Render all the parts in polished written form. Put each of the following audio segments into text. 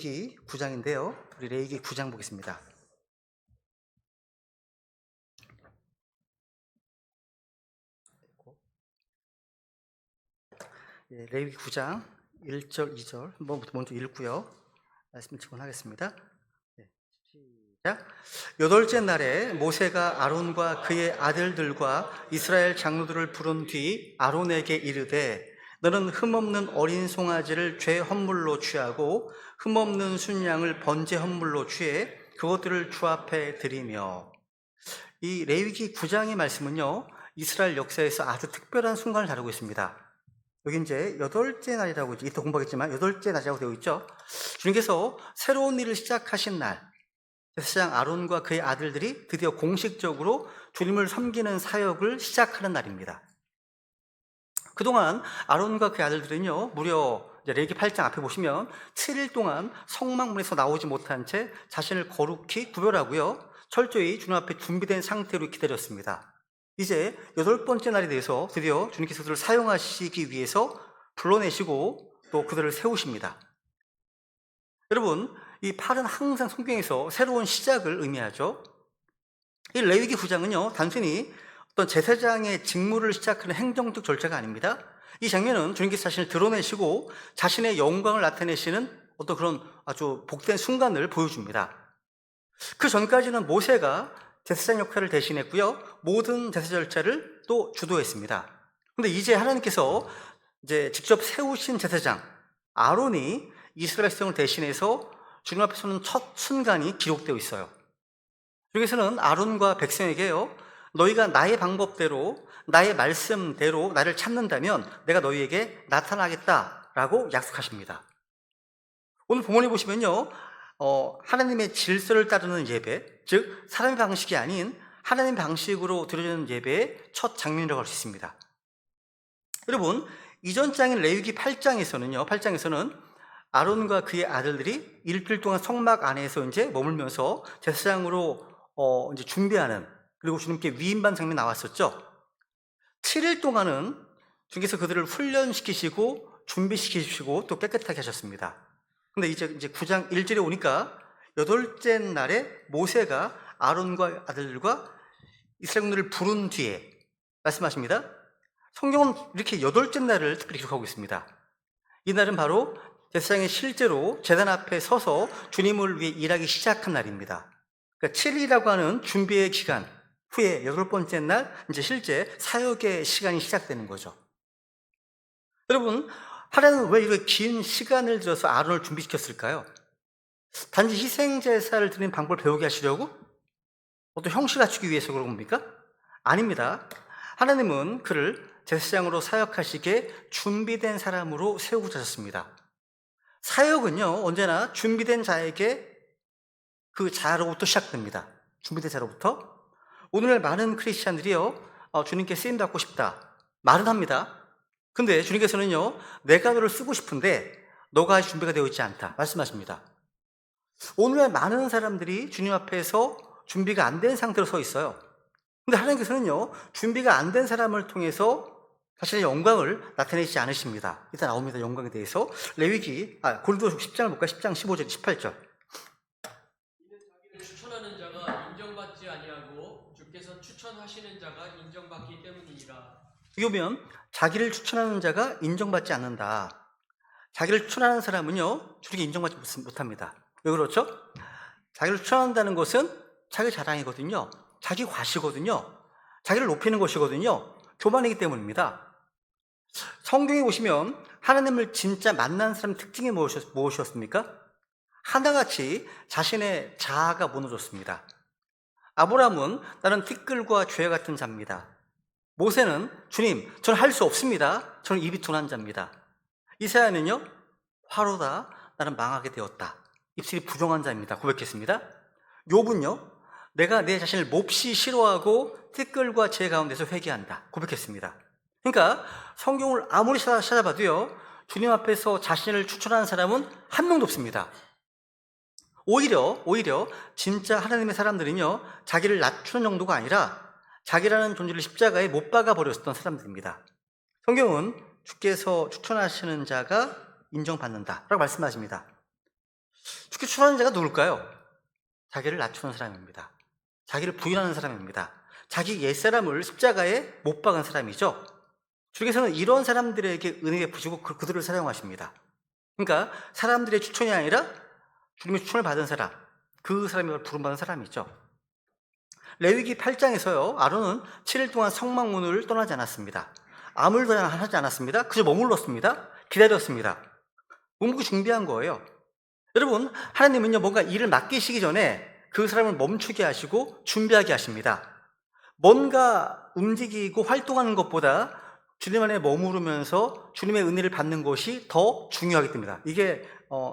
레위기 9장인데요. 우리 레위기 9장 보겠습니다. 레위기 9장 1절, 2절 한번 먼저 읽고요. 말씀 증언하겠습니다. 시작. 여덟째 날에 모세가 아론과 그의 아들들과 이스라엘 장로들을 부른 뒤 아론에게 이르되 너는 흠없는 어린 송아지를 죄 헌물로 취하고 흠없는 순양을 번제 헌물로 취해 그것들을 주 앞에 드리며. 이 레위기 9장의 말씀은요, 이스라엘 역사에서 아주 특별한 순간을 다루고 있습니다. 여기 이제 여덟째 날이라고, 이따 공부하겠지만 여덟째 날이라고 되어 있죠. 주님께서 새로운 일을 시작하신 날, 제사장 아론과 그의 아들들이 드디어 공식적으로 주님을 섬기는 사역을 시작하는 날입니다. 그동안 아론과 그의 아들들은요, 무려 레위기 8장 앞에 보시면 7일 동안 성막문에서 나오지 못한 채 자신을 거룩히 구별하고요, 철저히 주님 앞에 준비된 상태로 기다렸습니다. 이제 여덟 번째 날이 돼서 드디어 주님께서 그들을 사용하시기 위해서 불러내시고 또 그들을 세우십니다. 여러분, 이 팔은 항상 성경에서 새로운 시작을 의미하죠. 이 레위기 9장은요, 단순히 어떤 제사장의 직무를 시작하는 행정적 절차가 아닙니다. 이 장면은 주님께서 자신을 드러내시고 자신의 영광을 나타내시는 어떤 그런 아주 복된 순간을 보여줍니다. 그 전까지는 모세가 제사장 역할을 대신했고요, 모든 제사 절차를 또 주도했습니다. 그런데 이제 하나님께서 이제 직접 세우신 제사장 아론이 이스라엘 백성을 대신해서 주님 앞에 서는 첫 순간이 기록되어 있어요. 여기서는 아론과 백성에게요, 너희가 나의 방법대로 나의 말씀대로 나를 찾는다면 내가 너희에게 나타나겠다라고 약속하십니다. 오늘 본문에 보시면요, 하나님의 질서를 따르는 예배, 즉 사람의 방식이 아닌 하나님 방식으로 드려지는 예배의 첫 장면이라고 할 수 있습니다. 여러분, 이전 장인 레위기 8장에서는 아론과 그의 아들들이 일주일 동안 성막 안에서 이제 머물면서 제사장으로 이제 준비하는, 그리고 주님께 위임받는 장면이 나왔었죠. 7일 동안은 주님께서 그들을 훈련시키시고 준비시키시고 또 깨끗하게 하셨습니다. 근데 이제 9장 1절에 오니까 여덟째 날에 모세가 아론과 아들들과 이스라엘군들을 부른 뒤에 말씀하십니다. 성경은 이렇게 여덟째 날을 특별히 기록하고 있습니다. 이 날은 바로 제사장이 실제로 제단 앞에 서서 주님을 위해 일하기 시작한 날입니다. 그러니까 7일이라고 하는 준비의 기간 후에 여덟 번째 날 이제 실제 사역의 시간이 시작되는 거죠. 여러분, 하나님은 왜 이렇게 긴 시간을 들여서 아론을 준비시켰을까요? 단지 희생제사를 드리는 방법을 배우게 하시려고? 어떤 형식 갖추기 위해서 그런 겁니까? 아닙니다. 하나님은 그를 제사장으로 사역하시기에 준비된 사람으로 세우고자 하셨습니다. 사역은요, 언제나 준비된 자에게 그 자로부터 시작됩니다. 준비된 자로부터. 오늘날 많은 크리스찬들이요, 주님께 쓰임받고 싶다 말은 합니다. 근데 주님께서는요, 내가 너를 쓰고 싶은데 너가 아직 준비가 되어 있지 않다 말씀하십니다. 오늘날 많은 사람들이 주님 앞에서 준비가 안 된 상태로 서 있어요. 근데 하나님께서는요, 준비가 안 된 사람을 통해서 자신의 영광을 나타내지 않으십니다. 일단 나옵니다, 영광에 대해서. 고린도서 10장을 볼까요? 10장 15절 18절. 자기를 추천하는 자가 인정받지 아니하고 주께서 추천하시는 자가 인정받기 때문이니라. 여기 보면 자기를 추천하는 자가 인정받지 않는다. 자기를 추천하는 사람은요, 주님께 인정받지 못합니다. 왜 그렇죠? 자기를 추천한다는 것은 자기 자랑이거든요. 자기 과시거든요. 자기를 높이는 것이거든요. 교만이기 때문입니다. 성경에 보시면 하나님을 진짜 만난 사람 특징이 무엇이었습니까? 하나같이 자신의 자아가 무너졌습니다. 아브라함은 나는 티끌과 죄 같은 자입니다. 모세는 주님, 저는 할 수 없습니다. 저는 입이 둔한 자입니다. 이사야는요, 화로다, 나는 망하게 되었다. 입술이 부정한 자입니다. 고백했습니다. 욥은요, 내가 내 자신을 몹시 싫어하고 티끌과 죄 가운데서 회개한다. 고백했습니다. 그러니까 성경을 아무리 찾아봐도요, 주님 앞에서 자신을 추천하는 사람은 한 명도 없습니다. 오히려 진짜 하나님의 사람들은요, 자기를 낮추는 정도가 아니라 자기라는 존재를 십자가에 못 박아 버렸던 사람들입니다. 성경은 주께서 추천하시는 자가 인정받는다라고 말씀하십니다. 추천하는 자가 누굴까요? 자기를 낮추는 사람입니다. 자기를 부인하는 사람입니다. 자기 옛사람을 십자가에 못 박은 사람이죠. 주께서는 이런 사람들에게 은혜 베푸시고 그들을 사용하십니다. 그러니까 사람들의 추천이 아니라 주님의 추천을 받은 사람, 그 사람이 부름받은 사람이죠. 레위기 8장에서요, 아론은 7일 동안 성막문을 떠나지 않았습니다. 아무 일도 하지 않았습니다. 그저 머물렀습니다. 기다렸습니다. 몸고 준비한 거예요. 여러분, 하나님은요, 뭔가 일을 맡기시기 전에 그 사람을 멈추게 하시고 준비하게 하십니다. 뭔가 움직이고 활동하는 것보다 주님 안에 머무르면서 주님의 은혜를 받는 것이 더 중요하기 때문이다. 이게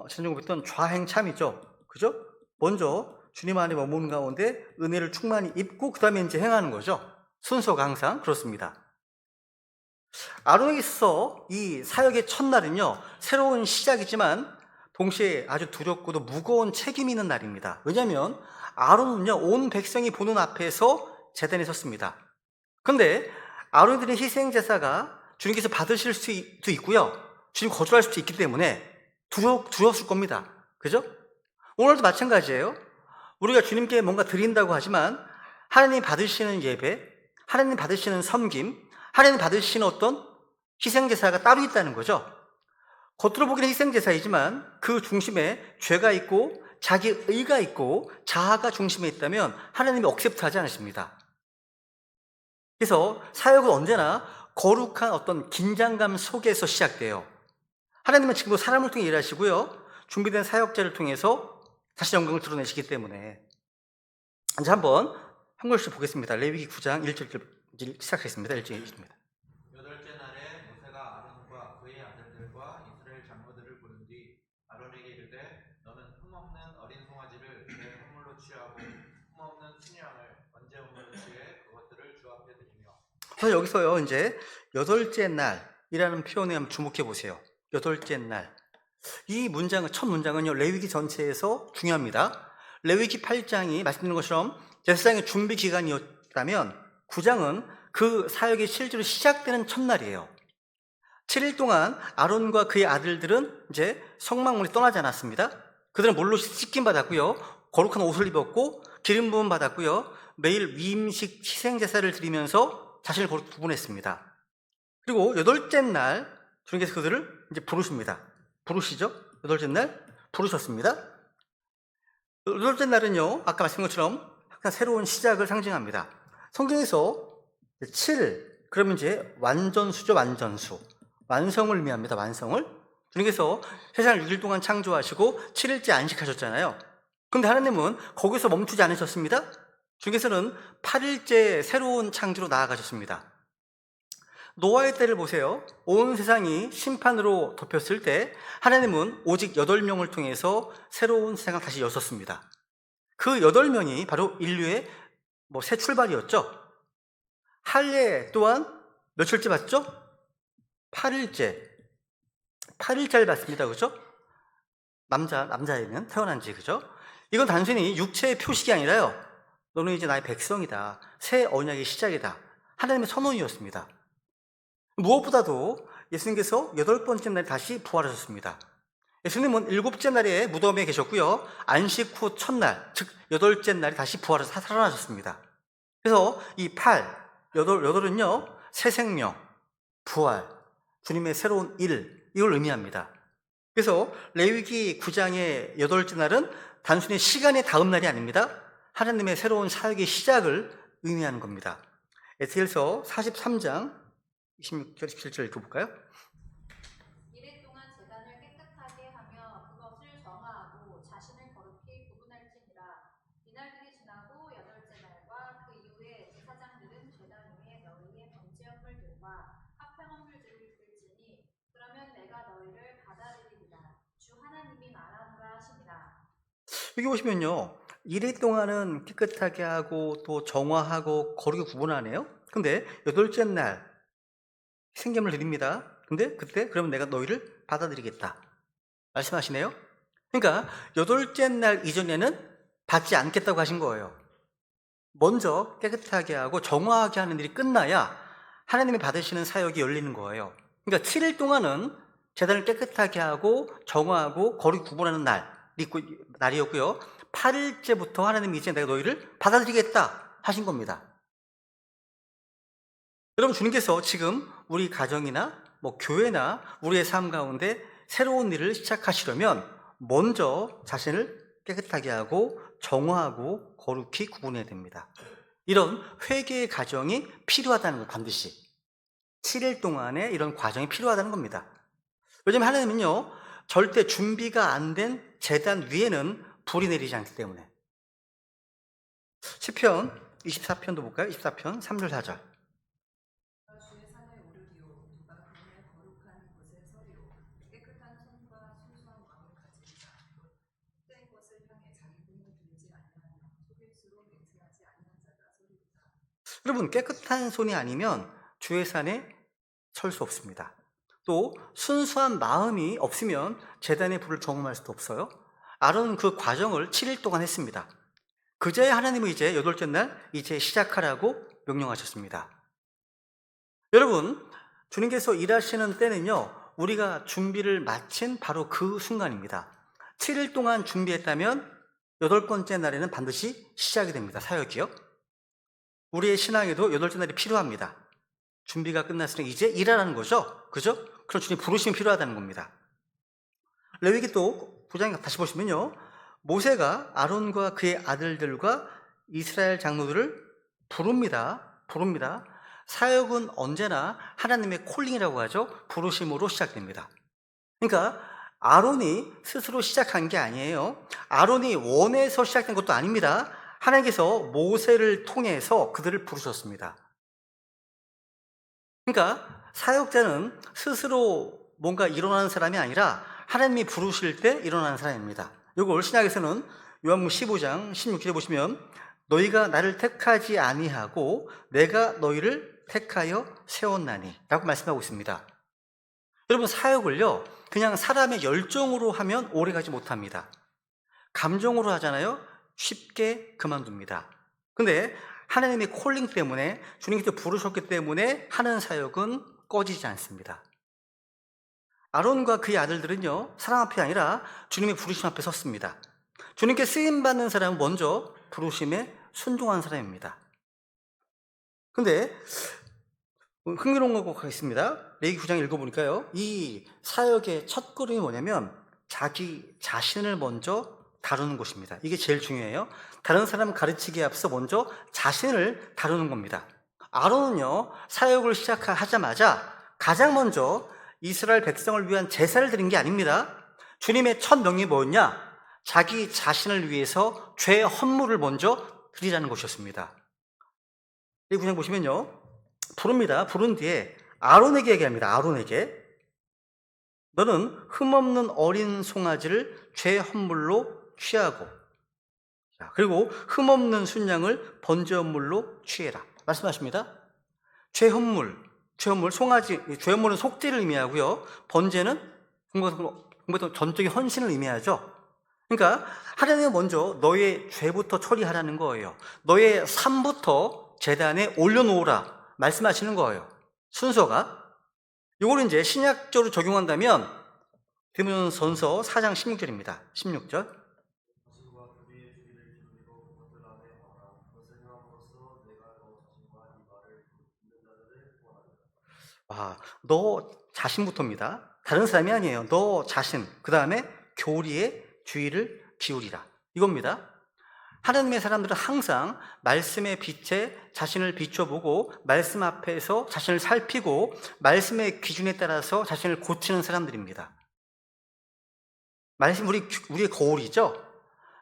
전전고 했던 좌행참이죠. 그죠? 먼저 주님 안에 머무는 가운데 은혜를 충만히 입고 그 다음에 이제 행하는 거죠. 순서가 항상 그렇습니다. 아론에게 있어서 이 사역의 첫날은요, 새로운 시작이지만 동시에 아주 두렵고도 무거운 책임이 있는 날입니다. 왜냐하면 아론은요, 온 백성이 보는 앞에서 제단에 섰습니다. 그런데 아론이 드린 희생제사가 주님께서 받으실 수도 있고요, 주님 거절할 수도 있기 때문에 두려웠을 겁니다. 그죠? 오늘도 마찬가지예요. 우리가 주님께 뭔가 드린다고 하지만 하나님 받으시는 예배, 하나님 받으시는 섬김, 하나님 받으시는 어떤 희생제사가 따로 있다는 거죠. 겉으로 보기는 희생제사이지만 그 중심에 죄가 있고 자기 의가 있고 자아가 중심에 있다면 하나님이 억셉트하지 않으십니다. 그래서 사역은 언제나 거룩한 어떤 긴장감 속에서 시작돼요. 하나님은 지금도 사람을 통해 일하시고요, 준비된 사역자를 통해서 다시 영광을 드러내시기 때문에. 이제 한번 한 글씩 보겠습니다. 레위기 9장 1절 시작하겠습니다. 1절입니다. 여덟째 날에 모세가 아론과 그의 아들들과 이스라엘 장로들을 부른 뒤 아론에게 이르되 너는 흠없는 어린 송아지를 내 헌물로 취하고 흠없는 순양을 번제 헌물로 취해 그것들을 주 앞에 드리며. 그래서 여기서요, 이제 여덟째 날이라는 표현에 한번 주목해 보세요. 여덟째 날. 이 문장은, 첫 문장은요, 레위기 전체에서 중요합니다. 레위기 8장이 말씀드린 것처럼 제사장의 준비 기간이었다면 9장은 그 사역이 실제로 시작되는 첫날이에요. 7일 동안 아론과 그의 아들들은 이제 성막문에 떠나지 않았습니다. 그들은 물로 씻김 받았고요, 거룩한 옷을 입었고 기름 부음 받았고요, 매일 위임식 희생제사를 드리면서 자신을 거룩 구분했습니다. 그리고 여덟째 날 주님께서 그들을 이제 부르시죠. 여덟째 날 부르셨습니다. 여덟째 날은요, 아까 말씀드린 것처럼 항상 새로운 시작을 상징합니다. 성경에서 7, 그러면 이제 완전수죠. 완성을 의미합니다. 완성을. 주님께서 세상을 6일 동안 창조하시고 7일째 안식하셨잖아요. 그런데 하나님은 거기서 멈추지 않으셨습니다. 주님께서는 8일째 새로운 창조로 나아가셨습니다. 노아의 때를 보세요. 온 세상이 심판으로 덮였을 때 하나님은 오직 8명을 통해서 새로운 세상을 다시 여셨습니다. 그 8명이 바로 인류의 새 출발이었죠. 할례 또한 며칠째 받죠? 8일째를 받습니다. 그죠? 남자애는 태어난 지, 그죠? 이건 단순히 육체의 표식이 아니라요, 너는 이제 나의 백성이다, 새 언약의 시작이다, 하나님의 선언이었습니다. 무엇보다도 예수님께서 8번째 날에 다시 부활하셨습니다. 예수님은 7째 날에 무덤에 계셨고요, 안식 후 첫날, 즉 8째 날에 다시 부활해서 살아나셨습니다. 그래서 이 8은요, 새 생명, 부활, 주님의 새로운 일, 이걸 의미합니다. 그래서 레위기 9장의 8째 날은 단순히 시간의 다음 날이 아닙니다. 하나님의 새로운 사역의 시작을 의미하는 겁니다. 에스겔서 43장 26절, 17절 읽어볼까요? 이래 동안 제단을 깨끗하게 하며 그것을 정화하고 자신을 거룩히 구분할지니라. 이날들이 지나고 8째 날과 그 이후에 제사장들은 제단 위에 너희의 번제 헌물들과 화평 헌물들을 들지니 그러면 내가 너희를 받아들이리라. 주 하나님이 말하노라 하시니라. 여기 보시면요, 이래 동안은 깨끗하게 하고 또 정화하고 거룩히 구분하네요. 근데 8째 날 생gem을 드립니다. 근데 그때 그러면 내가 너희를 받아들이겠다 말씀하시네요. 그러니까 8째 날 이전에는 받지 않겠다고 하신 거예요. 먼저 깨끗하게 하고 정화하게 하는 일이 끝나야 하나님이 받으시는 사역이 열리는 거예요. 그러니까 7일 동안은 제단을 깨끗하게 하고 정화하고 거룩히 구분하는 날, 날이었고요. 8일째부터 하나님이 이제 내가 너희를 받아들이겠다 하신 겁니다. 여러분, 주님께서 지금 우리 가정이나 교회나 우리의 삶 가운데 새로운 일을 시작하시려면 먼저 자신을 깨끗하게 하고 정화하고 거룩히 구분해야 됩니다. 이런 회개의 과정이 필요하다는 거, 반드시 7일 동안의 이런 과정이 필요하다는 겁니다. 왜냐하면 하나님은요, 절대 준비가 안 된 제단 위에는 불이 내리지 않기 때문에. 시편 24편도 볼까요? 24편 3절 4절. 주의 산에 오르리오 누가 그분의 거룩한 곳에 서리오 깨끗한 손과 순수한 마음을 가지리라 헛된 것을 향해 자기 꿈을 들지 아니하며 속일수록 맹세하지 아니한 자가 서리로다. 여러분, 깨끗한 손이 아니면 주의 산에 설 수 없습니다. 또 순수한 마음이 없으면 제단의 불을 경험할 수도 없어요. 아론은 그 과정을 7일 동안 했습니다. 그제야 하나님은 이제 8째 날 이제 시작하라고 명령하셨습니다. 여러분, 주님께서 일하시는 때는요, 우리가 준비를 마친 바로 그 순간입니다. 7일 동안 준비했다면 8번째 날에는 반드시 시작이 됩니다. 사역이요. 우리의 신앙에도 8째 날이 필요합니다. 준비가 끝났으니 이제 일하라는 거죠. 그죠? 그럼 주님 부르심이 필요하다는 겁니다. 레위기 또 9장 다시 보시면요, 모세가 아론과 그의 아들들과 이스라엘 장로들을 부릅니다. 사역은 언제나 하나님의 콜링이라고 하죠. 부르심으로 시작됩니다. 그러니까 아론이 스스로 시작한 게 아니에요. 아론이 원해서 시작된 것도 아닙니다. 하나님께서 모세를 통해서 그들을 부르셨습니다. 그러니까 사역자는 스스로 뭔가 일어나는 사람이 아니라 하나님이 부르실 때 일어나는 사람입니다. 이걸 신약에서는 요한복음 15장 16절에 보시면 너희가 나를 택하지 아니하고 내가 너희를 택하여 세웠나니 라고 말씀하고 있습니다. 여러분, 사역을요, 그냥 사람의 열정으로 하면 오래가지 못합니다. 감정으로 하잖아요. 쉽게 그만둡니다. 근데 하나님의 콜링 때문에, 주님께서 부르셨기 때문에 하는 사역은 꺼지지 않습니다. 아론과 그의 아들들은요, 사람 앞이 아니라 주님의 부르심 앞에 섰습니다. 주님께 쓰임받는 사람은 먼저 부르심에 순종한 사람입니다. 근데 흥미로운 거 있습니다. 레위기 9장 읽어보니까요, 이 사역의 첫 걸음이 뭐냐면 자기 자신을 먼저 다루는 것입니다. 이게 제일 중요해요. 다른 사람 가르치기에 앞서 먼저 자신을 다루는 겁니다. 아론은요, 사역을 시작하자마자 가장 먼저 이스라엘 백성을 위한 제사를 드린 게 아닙니다. 주님의 첫 명령이 뭐였냐? 자기 자신을 위해서 죄 헌물을 먼저 드리라는 것이었습니다. 이 구장 보시면요, 부릅니다. 부른 뒤에 아론에게 얘기합니다. 아론에게 너는 흠없는 어린 송아지를 죄 헌물로 취하고, 그리고 흠없는 순양을 번제 헌물로 취해라 말씀하십니다. 죄 헌물, 송아지, 죄 헌물은 속죄를 의미하고요, 번제는 전적인 헌신을 의미하죠. 그러니까 하나님은 먼저 너의 죄부터 처리하라는 거예요. 너의 삶부터 제단에 올려놓으라 말씀하시는 거예요. 순서가. 이걸 이제 신약적으로 적용한다면 디모데전서 4장 16절입니다. 16절. 너 자신부터입니다. 다른 사람이 아니에요. 너 자신, 그 다음에 교리에 주의를 기울이라 이겁니다. 하나님의 사람들은 항상 말씀의 빛에 자신을 비춰보고 말씀 앞에서 자신을 살피고 말씀의 기준에 따라서 자신을 고치는 사람들입니다. 말씀, 우리의 거울이죠.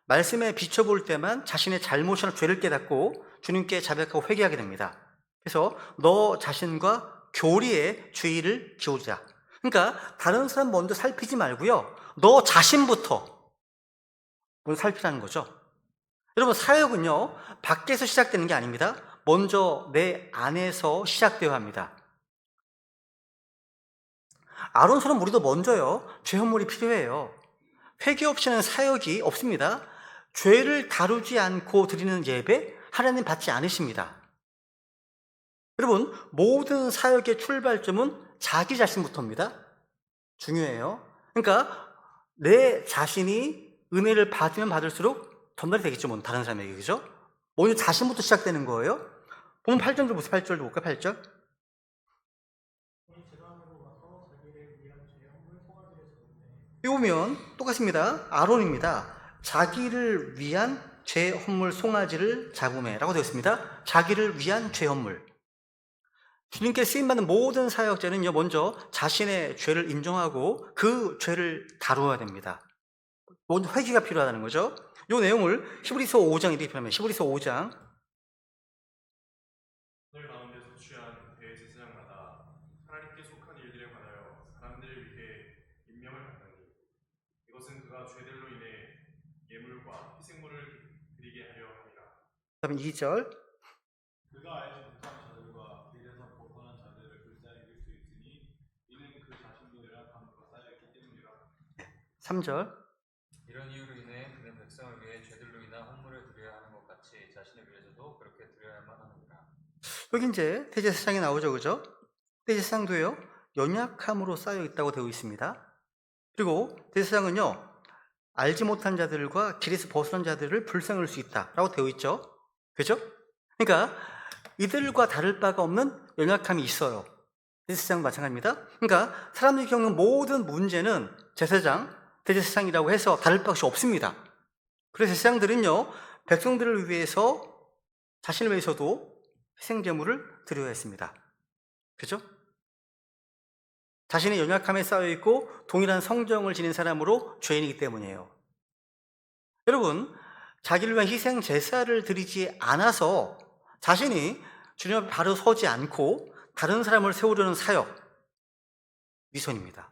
말씀에 비춰볼 때만 자신의 잘못이나 죄를 깨닫고 주님께 자백하고 회개하게 됩니다. 그래서 너 자신과 교리에 주의를 기울이라. 그러니까 다른 사람 먼저 살피지 말고요, 너 자신부터 먼저 살피라는 거죠. 여러분, 사역은요, 밖에서 시작되는 게 아닙니다. 먼저 내 안에서 시작되어야 합니다. 아론처럼 우리도 먼저요, 죄 헌물이 필요해요. 회개 없이는 사역이 없습니다. 죄를 다루지 않고 드리는 예배 하나님 받지 않으십니다. 여러분, 모든 사역의 출발점은 자기 자신부터입니다. 중요해요. 그러니까 내 자신이 은혜를 받으면 받을수록 전달이 되겠죠. 뭐 다른 사람에게. 그죠? 먼저 자신부터 시작되는 거예요. 보면 8절도 보세요. 8절도 볼까요? 8절. 여기 보면 똑같습니다. 아론입니다. 자기를 위한 죄 헌물 송아지를 잡음해라고 되어 있습니다. 자기를 위한 죄 헌물. 주님께 쓰임받는 모든 사역자는요, 먼저 자신의 죄를 인정하고 그 죄를 다루어야 됩니다. 먼저 회개가 필요하다는 거죠. 이 내용을 히브리서 5장 이렇게 표현합니다. 히브리서 5장. 오늘 가운데서 취한 대제사장마다 하나님께 속한 일들에 관하여 사람들을 위해 임명을 받다니 이것은 그가 죄들로 인해 예물과 희생물을 드리게 하려 함이라. 그다음에 2절. 그가 알지 못한 자들과 길에서 벗어난 자들을 불쌍히 여길 수 있으니 이는 그 자신도 내가 감도가 쌓여있기 때문이라. 3절. 이런 이유로 인해 그는 백성을 위해 죄들로 인한 헌물을 드려야 하는 것 같이 자신을 위해서도 그렇게 드려야만 하느니라. 여기 이제 대제사장이 나오죠. 그죠? 대제사장도요, 연약함으로 쌓여 있다고 되어 있습니다. 그리고 대제사장은요, 알지 못한 자들과 길에서 벗어난 자들을 불쌍히 여길 수 있다라고 되어 있죠. 그죠? 그러니까 이들과 다를 바가 없는 연약함이 있어요. 대제사장 마찬가지입니다. 그러니까 사람들이 겪는 모든 문제는 제사장, 대제사장이라고 해서 다를 바 없이 없습니다. 그래서 제사장들은요, 백성들을 위해서 자신을 위해서도 희생제물을 드려야 했습니다. 그죠? 자신의 연약함에 쌓여있고 동일한 성정을 지닌 사람으로 죄인이기 때문이에요. 여러분, 자기를 위한 희생 제사를 드리지 않아서 자신이 주님 앞에 바로 서지 않고 다른 사람을 세우려는 사역, 위선입니다.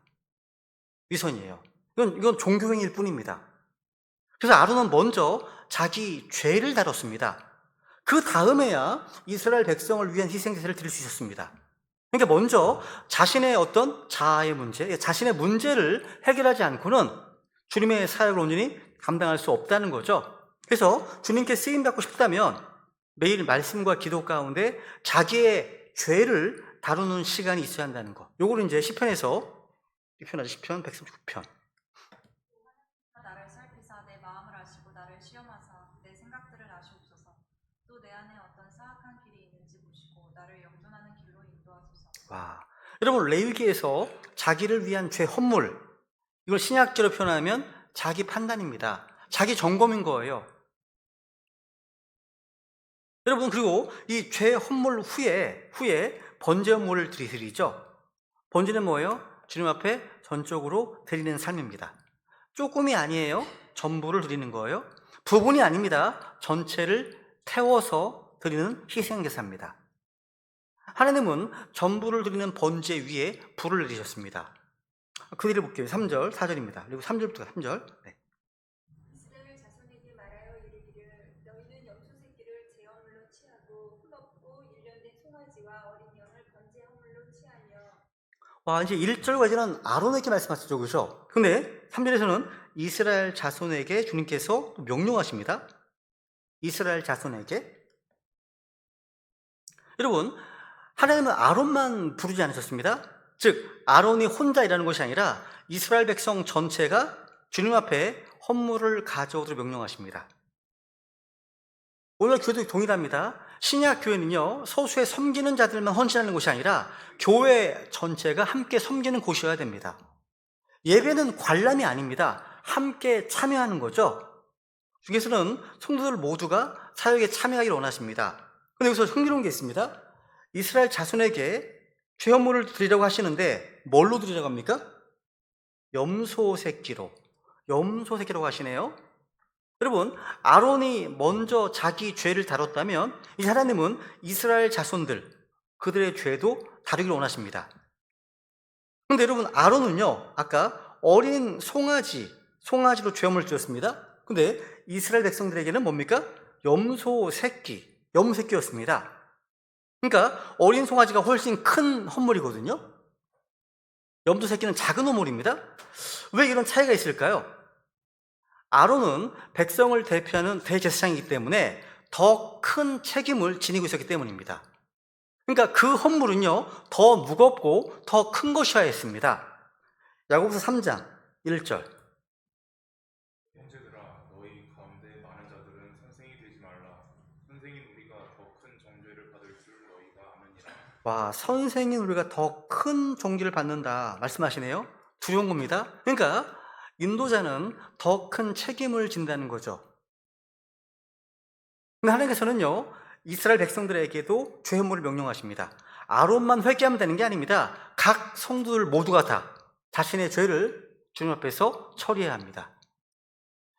위선이에요. 이건 종교행위일 뿐입니다. 그래서 아론은 먼저 자기 죄를 다뤘습니다. 그 다음에야 이스라엘 백성을 위한 희생제사를 드릴 수 있었습니다. 그러니까 먼저 자신의 어떤 자아의 문제, 자신의 문제를 해결하지 않고는 주님의 사역을 온전히 감당할 수 없다는 거죠. 그래서 주님께 쓰임받고 싶다면 매일 말씀과 기도 가운데 자기의 죄를 다루는 시간이 있어야 한다는 거. 요거를 이제 시편에서 표현하죠. 시편 139편. 나를 살피사 내 마음을 아시고 나를 시험하사 내 생각들을 아시옵소서. 또 내 안에 어떤 사악한 길이 있는지 보시고 나를 영존하는 길로 인도하소서. 와, 여러분 레위기에서 자기를 위한 죄 헌물, 이걸 신약적으로 표현하면 자기 판단입니다. 자기 점검인 거예요. 여러분, 그리고 이 죄 헌물 후에 번제 헌물을 드리죠. 번제는 뭐예요? 주님 앞에 전적으로 드리는 삶입니다. 조금이 아니에요. 전부를 드리는 거예요. 부분이 아닙니다. 전체를 태워서 드리는 희생제사입니다. 하나님은 전부를 드리는 번제 위에 불을 내리셨습니다. 그 일을 볼게요. 3절, 4절입니다. 그리고 3절부터 3절. 네. 이스라엘 자손에게 말하여 이르기를 너희는 염소 새끼를 제헌물로 취하고 흠없고 일련된 송아지와 어린 양을 번제 헌물로 취하며. 와, 이제 1절까지는 아론에게 말씀하셨죠. 그죠? 근데 3절에서는 이스라엘 자손에게 주님께서 명령하십니다. 이스라엘 자손에게. 여러분, 하나님은 아론만 부르지 않으셨습니다. 즉, 아론이 혼자 일하는 것이 아니라 이스라엘 백성 전체가 주님 앞에 헌물을 가져오도록 명령하십니다. 오늘 교회도 동일합니다. 신약 교회는요, 소수의 섬기는 자들만 헌신하는 것이 아니라 교회 전체가 함께 섬기는 곳이어야 됩니다. 예배는 관람이 아닙니다. 함께 참여하는 거죠. 주께서는 성도들 모두가 사역에 참여하기를 원하십니다. 그런데 여기서 흥미로운 게 있습니다. 이스라엘 자손에게 죄헌물을 드리라고 하시는데 뭘로 드리라고 합니까? 염소 새끼로. 염소 새끼라고 하시네요. 여러분, 아론이 먼저 자기 죄를 다뤘다면 이 하나님은 이스라엘 자손들, 그들의 죄도 다루기를 원하십니다. 그런데 여러분, 아론은요, 아까 어린 송아지로 죄헌물을 드렸습니다. 근데 이스라엘 백성들에게는 뭡니까? 염소 새끼였습니다. 그러니까 어린 송아지가 훨씬 큰 헌물이거든요. 염소 새끼는 작은 헌물입니다. 왜 이런 차이가 있을까요? 아론은 백성을 대표하는 대제사장이기 때문에 더 큰 책임을 지니고 있었기 때문입니다. 그러니까 그 헌물은요, 더 무겁고 더 큰 것이어야 했습니다. 야고보서 3장 1절. 형제들아 와, 선생인 우리가 더 큰 종기를 받는다 말씀하시네요. 두려운 겁니다. 그러니까 인도자는 더 큰 책임을 진다는 거죠. 근데 하나님께서는요, 이스라엘 백성들에게도 죄현물을 명령하십니다. 아론만 회개하면 되는 게 아닙니다. 각 성도들 모두가 다 자신의 죄를 주님 앞에서 처리해야 합니다.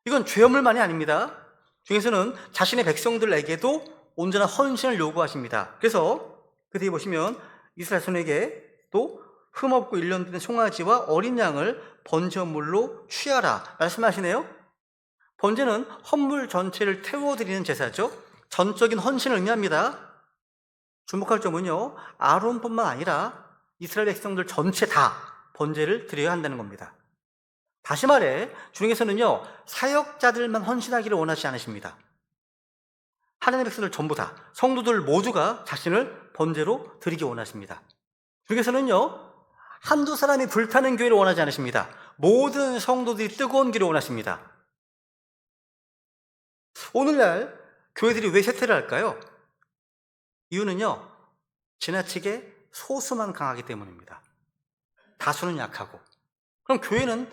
이건 죄현물만이 아닙니다. 중에서는 자신의 백성들에게도 온전한 헌신을 요구하십니다. 그래서 그 뒤에 보시면 이스라엘 손에게 또 흠없고 1년 된 송아지와 어린 양을 번제물로 취하라 말씀하시네요. 번제는 헌물 전체를 태워드리는 제사죠. 전적인 헌신을 의미합니다. 주목할 점은요, 아론뿐만 아니라 이스라엘 백성들 전체 다 번제를 드려야 한다는 겁니다. 다시 말해 주님께서는요, 사역자들만 헌신하기를 원하지 않으십니다. 하나님의 백성들 전부 다, 성도들 모두가 자신을 번제로 드리기 원하십니다. 주님께서는요, 한두 사람이 불타는 교회를 원하지 않으십니다. 모든 성도들이 뜨거운 길을 원하십니다. 오늘날 교회들이 왜 쇠퇴를 할까요? 이유는요, 지나치게 소수만 강하기 때문입니다. 다수는 약하고. 그럼 교회는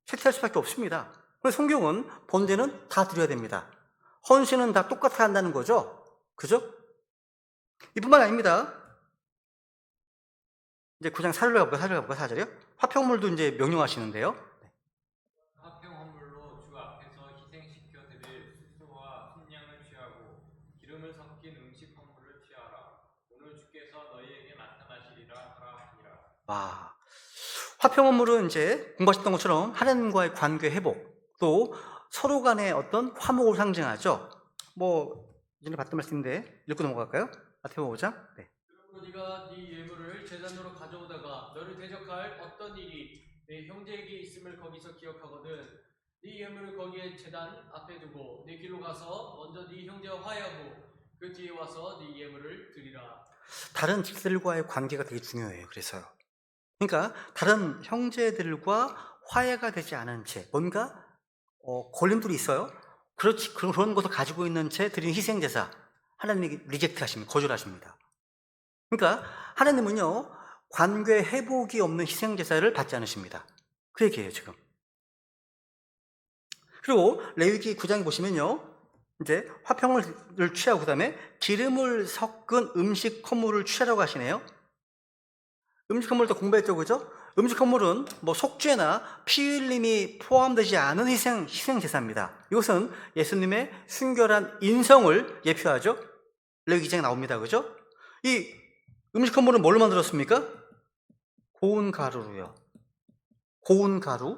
쇠퇴할 수밖에 없습니다. 그래서 성경은 번제는 다 드려야 됩니다. 헌신은 다 똑같아 한다는 거죠. 그죠? 이뿐만 아닙니다. 이제 9장 살려가볼까 4절이요? 화평물도 이제 명령하시는데요. 화평 헌물로 주 앞에서 희생시켜 드릴 수소와 순양을 취하고 기름을 섞인 음식 헌물을 취하라. 오늘 주께서 너희에게 나타나시리라 하라 하니라. 와, 화평헌물은 이제 공부하셨던 것처럼 하나님과의 관계 회복, 또 서로 간의 어떤 화목을 상징하죠. 뭐 이전에 봤던 말씀인데 읽고 넘어갈까요? 마태복음 5장. 네. 그러므로 네가 네 예물을 제단으로 가져오다가 너를 대적할 어떤 일이 네 형제에게 있음을 거기서 기억하거든 네 예물을 거기에 제단 앞에 두고 네 길로 가서 먼저 네 형제와 화해하고 그 뒤에 와서 네 예물을 드리라. 다른 집들과의 관계가 되게 중요해요. 그래서요. 그러니까 다른 형제들과 화해가 되지 않은 채 뭔가 걸림돌이 있어요. 그렇지, 그런 것을 가지고 있는 채 드리는 희생제사, 하나님이 리젝트 하십니다. 거절하십니다. 그러니까 하나님은요, 관계 회복이 없는 희생제사를 받지 않으십니다. 그 얘기예요, 지금. 그리고 레위기 9장에 보시면요, 이제 화평을 취하고 그 다음에 기름을 섞은 음식 헌물을 취하라고 하시네요. 음식 헌물도 공부했죠, 그죠? 음식 헌물은 뭐 속죄나 피 흘림이 포함되지 않은 희생 제사입니다. 이것은 예수님의 순결한 인성을 예표하죠. 레위기 2장에 나옵니다, 그죠? 이 음식 헌물은 뭘로 만들었습니까? 고운 가루로요. 고운 가루.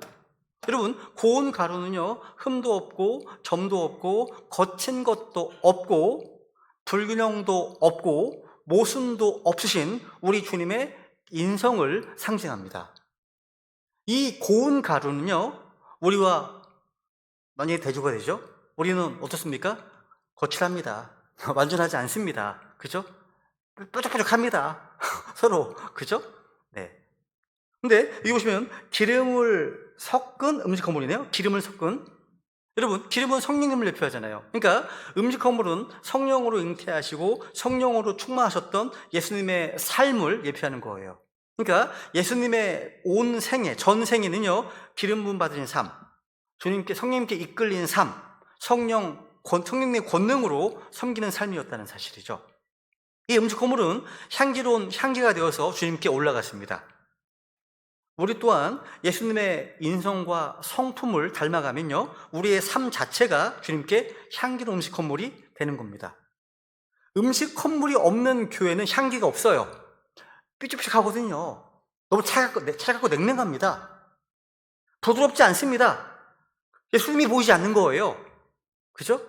여러분, 고운 가루는요, 흠도 없고 점도 없고 거친 것도 없고 불균형도 없고 모순도 없으신 우리 주님의 인성을 상징합니다. 이 고운 가루는요, 우리와 만약에 대조가 되죠? 우리는 어떻습니까? 거칠합니다. 완전하지 않습니다. 그죠? 뾰족뾰족합니다. 서로. 그죠? 네. 근데 여기 보시면 기름을 섞은 음식 헌물이네요. 기름을 섞은. 여러분, 기름은 성령님을 대표하잖아요. 그러니까 음식 헌물은 성령으로 잉태하시고 성령으로 충만하셨던 예수님의 삶을 예표하는 거예요. 그러니까 예수님의 온 생애, 전 생애는요, 기름 부음 받으신 삶, 성령님께 이끌린 삶, 성령님의 권능으로 섬기는 삶이었다는 사실이죠. 이 음식 헌물은 향기로운 향기가 되어서 주님께 올라갔습니다. 우리 또한 예수님의 인성과 성품을 닮아가면요, 우리의 삶 자체가 주님께 향기로운 음식 헌물이 되는 겁니다. 음식 헌물이 없는 교회는 향기가 없어요. 삐죽삐죽하거든요. 너무 차갑고 냉랭합니다. 부드럽지 않습니다. 예수님이 보이지 않는 거예요. 그죠?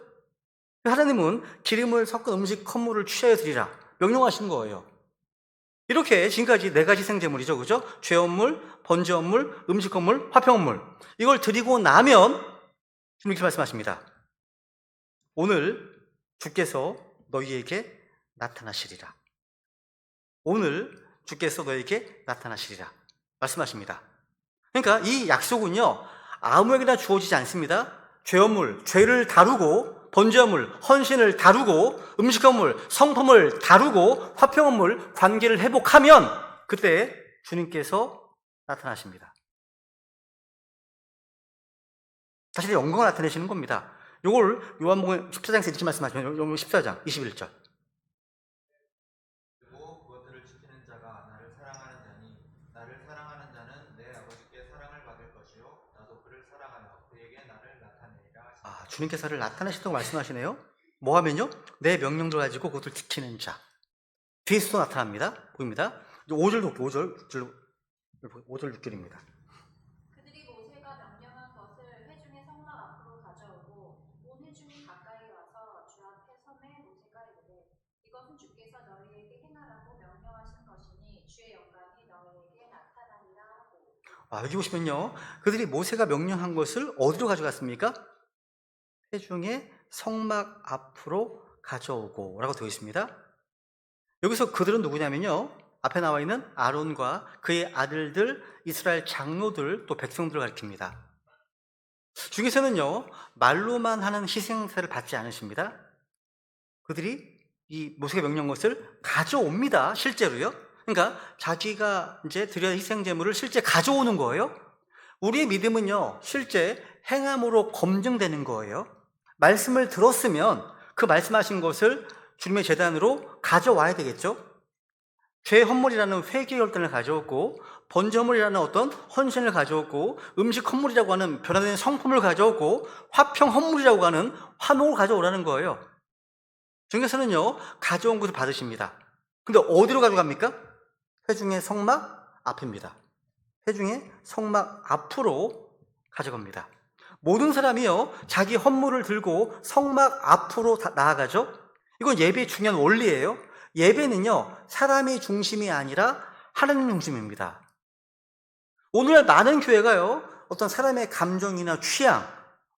하나님은 기름을 섞은 음식 헌물을 취하여 드리라 명령하신 거예요. 이렇게 지금까지 4가지 생제물이죠, 그죠? 죄헌물, 번제헌물, 음식헌물, 화평헌물. 이걸 드리고 나면 주님께 말씀하십니다. 오늘 주께서 너희에게 나타나시리라. 오늘 주께서 너희에게 나타나시리라 말씀하십니다. 그러니까 이 약속은요, 아무에게나 주어지지 않습니다. 죄헌물, 죄를 다루고 번제물, 헌신을 다루고 음식 헌물, 성품을 다루고 화평 헌물 관계를 회복하면 그때 주님께서 나타나십니다. 자신의 영광을 나타내시는 겁니다. 요걸 요한복음 14장에서 이렇게 말씀하시면 요한복음 14장 21절. 그리고 그것들을 지키는 자가 나를 사랑하는 자니 나를 사랑하는 자는 내 아버지께 사랑을 받을 것이요 나도 그를 사랑하여 그에게 나를 나타내리라. 주님께서 나를 나타내신다고 말씀하시네요. 뭐 하면요? 내 명령들 가지고 그것을 지키는 자. 뒤에서도 나타납니다. 보입니다. 5절, 6절입니다. 그들이 모세가 명령한 것을 회중의 성막 앞으로 가져오고 온 회중이 가까이 와서 주 앞에 서매 모세가 이르되 이것은 주께서 너희에게 행하라고 명령하신 것이니 주의 영광이 너희에게 나타나리라 하고. 여기 보시면요. 그들이 모세가 명령한 것을 어디로 가져갔습니까? 회중의 성막 앞으로 가져오고 라고 되어 있습니다. 여기서 그들은 누구냐면요. 앞에 나와 있는 아론과 그의 아들들, 이스라엘 장로들, 또 백성들을 가리킵니다. 중에서는요, 말로만 하는 희생사를 받지 않으십니다. 그들이 이 모세가 명령한 것을 가져옵니다. 실제로요. 그러니까 자기가 이제 드려야 희생 제물을 실제 가져오는 거예요. 우리의 믿음은요, 실제 행함으로 검증되는 거예요. 말씀을 들었으면 그 말씀하신 것을 주님의 제단으로 가져와야 되겠죠. 죄 헌물이라는 회개 열단을 가져오고 번제 헌물이라는 어떤 헌신을 가져오고 음식 헌물이라고 하는 변화된 성품을 가져오고 화평 헌물이라고 하는 화목을 가져오라는 거예요. 주님께서는요, 가져온 것을 받으십니다. 근데 어디로 가져갑니까? 회중의 성막 앞입니다. 회중의 성막 앞으로 가져갑니다. 모든 사람이요, 자기 헌물을 들고 성막 앞으로 나아가죠. 이건 예배의 중요한 원리예요. 예배는요, 사람이 중심이 아니라 하나님 중심입니다. 오늘날 많은 교회가요, 어떤 사람의 감정이나 취향,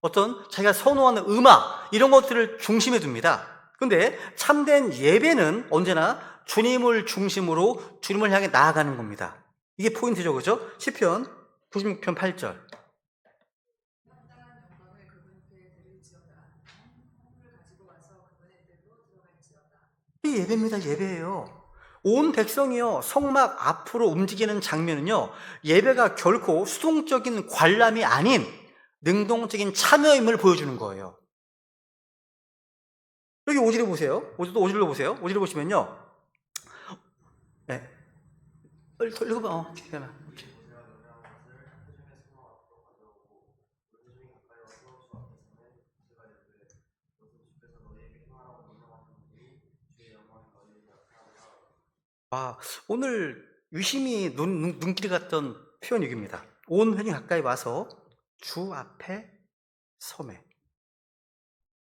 어떤 자기가 선호하는 음악, 이런 것들을 중심에 둡니다. 근데 참된 예배는 언제나 주님을 중심으로 주님을 향해 나아가는 겁니다. 이게 포인트죠, 그죠? 시편 96편 8절. 합당한 영광을 그분께 드릴지어다. 헌물을 가지고 와서 그분의 뜰로 들어갈지어다. 이 예배입니다. 예배예요. 온 백성이요, 성막 앞으로 움직이는 장면은요, 예배가 결코 수동적인 관람이 아닌 능동적인 참여임을 보여주는 거예요. 여기 5절에 보세요. 5절로 보세요. 5절에 보시면요. 네. 빨리 읽어봐. 잠깐만. 오늘 유심히 눈길이 갔던 표현 여기입니다. 온 회중이 가까이 와서 주 앞에 서매.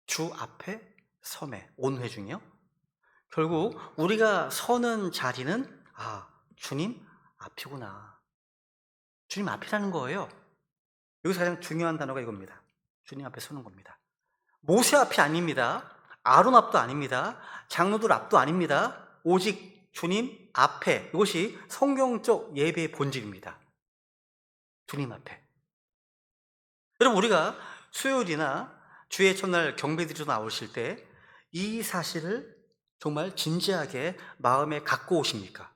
주 앞에 서매. 온 회중이요. 결국 우리가 서는 자리는 주님 앞이구나. 주님 앞이라는 거예요. 여기서 가장 중요한 단어가 이겁니다. 주님 앞에 서는 겁니다. 모세 앞이 아닙니다. 아론 앞도 아닙니다. 장로들 앞도 아닙니다. 오직 주님 앞에, 이것이 성경적 예배의 본질입니다. 주님 앞에. 여러분, 우리가 수요일이나 주의 첫날 경배드리러 나오실 때 이 사실을 정말 진지하게 마음에 갖고 오십니까?